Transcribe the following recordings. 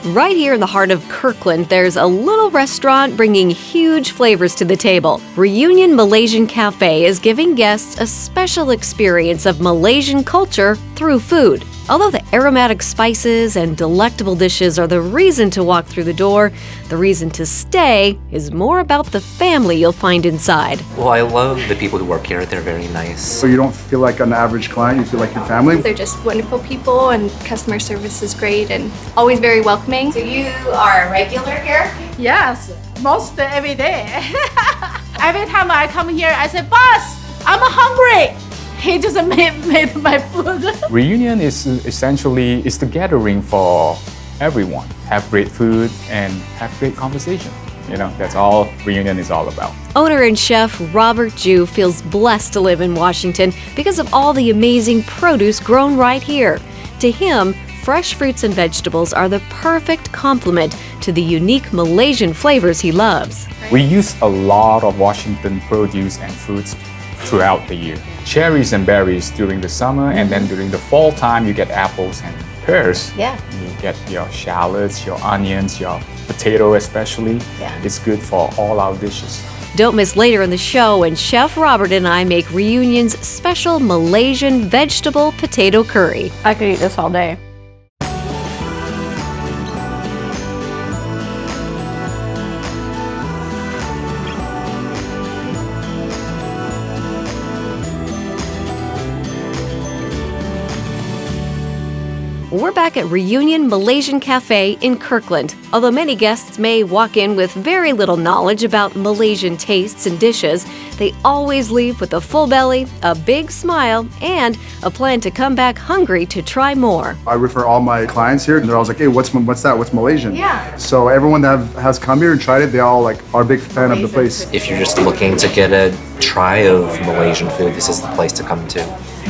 Right here in the heart of Kirkland, there's a little restaurant bringing huge flavors to the table. Reunion Malaysian Cafe is giving guests a special experience of Malaysian culture through food. Although the aromatic spices and delectable dishes are the reason to walk through the door, the reason to stay is more about the family you'll find inside. Well, I love the people who work here. They're very nice. So you don't feel like an average client, you feel like your family. They're just wonderful people and customer service is great and always very welcoming. So you are a regular here? Yes, most every day. Every time I come here, I say, "Boss, I'm hungry." He just made my food. Reunion is essentially the gathering for everyone. Have great food and have great conversation. That's all Reunion is all about. Owner and chef Robert Ju feels blessed to live in Washington because of all the amazing produce grown right here. To him, fresh fruits and vegetables are the perfect complement to the unique Malaysian flavors he loves. We use a lot of Washington produce and fruits throughout the year. Cherries and berries during the summer, and then during the fall time, you get apples and pears. Yeah. You get your shallots, your onions, your potato especially. Yeah. It's good for all our dishes. Don't miss later in the show when Chef Robert and I make Reunion's special Malaysian vegetable potato curry. I could eat this all day. We're back at Reunion Malaysian Cafe in Kirkland. Although many guests may walk in with very little knowledge about Malaysian tastes and dishes, they always leave with a full belly, a big smile, and a plan to come back hungry to try more. I refer all my clients here and they're always like, "Hey, what's that? What's Malaysian?" Yeah. So everyone that has come here and tried it, they all are a big fan of the place. If you're just looking to get a try of Malaysian food, this is the place to come to.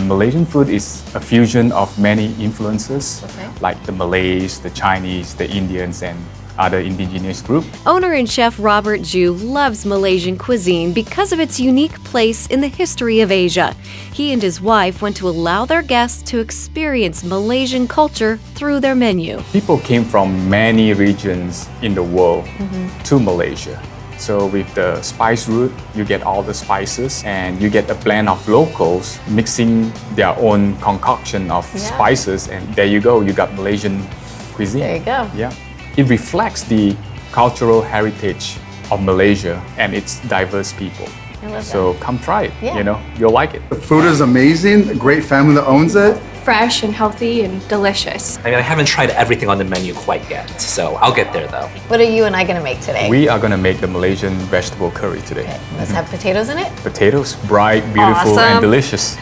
Malaysian food is a fusion of many influences, like the Malays, the Chinese, the Indians, and other indigenous groups. Owner and chef Robert Ju loves Malaysian cuisine because of its unique place in the history of Asia. He and his wife want to allow their guests to experience Malaysian culture through their menu. People came from many regions in the world to Malaysia. So with the spice route, you get all the spices and you get a blend of locals mixing their own concoction of spices, and there you go, you got Malaysian cuisine. There you go. Yeah. It reflects the cultural heritage of Malaysia and its diverse people. I love So come try it, Yeah. You'll like it. The food is amazing, a great family that owns it. Fresh and healthy and delicious. I haven't tried everything on the menu quite yet, so I'll get there though. What are you and I gonna make today? We are gonna make the Malaysian vegetable curry today. Okay, let's have potatoes in it. Potatoes, bright, beautiful, Awesome. and delicious.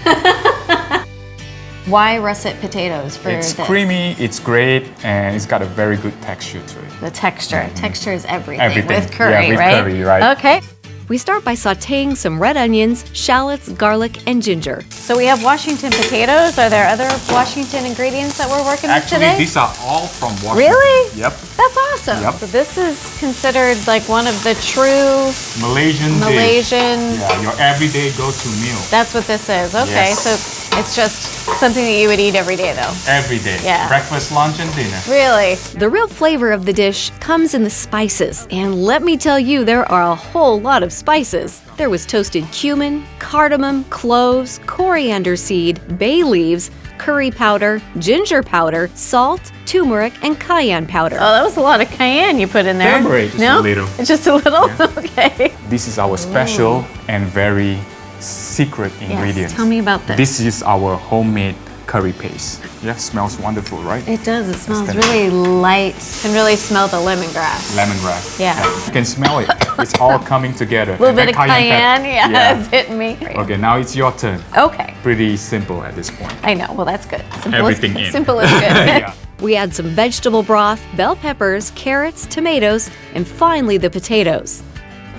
Why russet potatoes for It's this? creamy, it's great, and it's got a very good texture to it. The texture. Texture is everything. Everything. With curry, Yeah, with right? curry, right. Okay. We start by sautéing some red onions, shallots, garlic, and ginger. So we have Washington potatoes. Are there other Washington ingredients that we're working with Actually, today? these are all from Washington. Really? Yep. That's awesome. Yep. So this is considered like one of the true Malaysian dish. Malaysian. Yeah, your everyday go-to meal. That's what this is. Okay, Yes. so it's just something that you would eat every day, though. Every day. Yeah. Breakfast, lunch, and dinner. Really? The real flavor of the dish comes in the spices, and let me tell you, there are a whole lot of spices. There was toasted cumin, cardamom, cloves, coriander seed, bay leaves, curry powder, ginger powder, salt, turmeric, and cayenne powder. Oh, that was a lot of cayenne you put in there. Turmeric, just no? a little. Just a little? Okay. This is our special and very secret ingredient. Yes, tell me about this. This is our homemade curry paste. Yeah, smells wonderful, right? It does. It smells the- really light. You can really smell the lemongrass. Lemongrass. Yeah. You can smell it. It's all coming together. A little bit of cayenne. pepper. Yeah, it's hitting me. Okay, now it's your turn. Okay. Pretty simple at this point. I know. Well, that's good. Simple Everything is, in. Simple is good. Yeah. We add some vegetable broth, bell peppers, carrots, tomatoes, and finally the potatoes.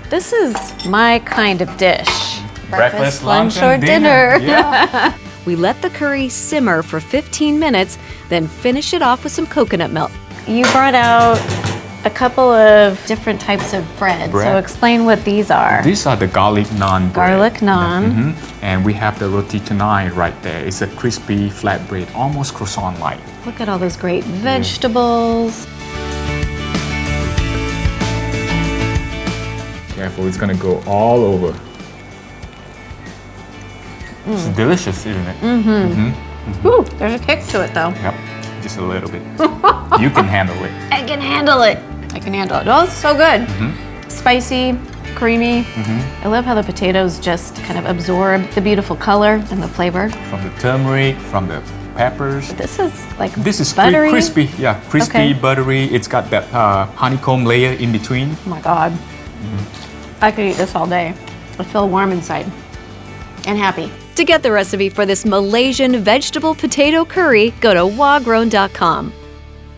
This is my kind of dish. Breakfast, lunch, lunch, or and dinner. Yeah. We let the curry simmer for 15 minutes, then finish it off with some coconut milk. You brought out a couple of different types of bread. So Bread. explain what these are. These are the garlic naan bread. Garlic naan. Mhm. And we have the roti canai right there. It's a crispy flatbread, almost croissant-like. Look at all those great vegetables. Careful, it's gonna go all over. It's delicious, isn't it? Ooh, there's a kick to it though. Yep, just a little bit. You can handle it. I can handle it. I can handle it. Oh, it's so good. Spicy, creamy. I love how the potatoes just kind of absorb the beautiful color and the flavor. From the turmeric, from the peppers. This is like This is buttery. crispy, yeah, crispy, Okay. buttery. It's got that honeycomb layer in between. Oh my God. I could eat this all day. I feel warm inside and happy. To get the recipe for this Malaysian vegetable potato curry, go to wagrown.com.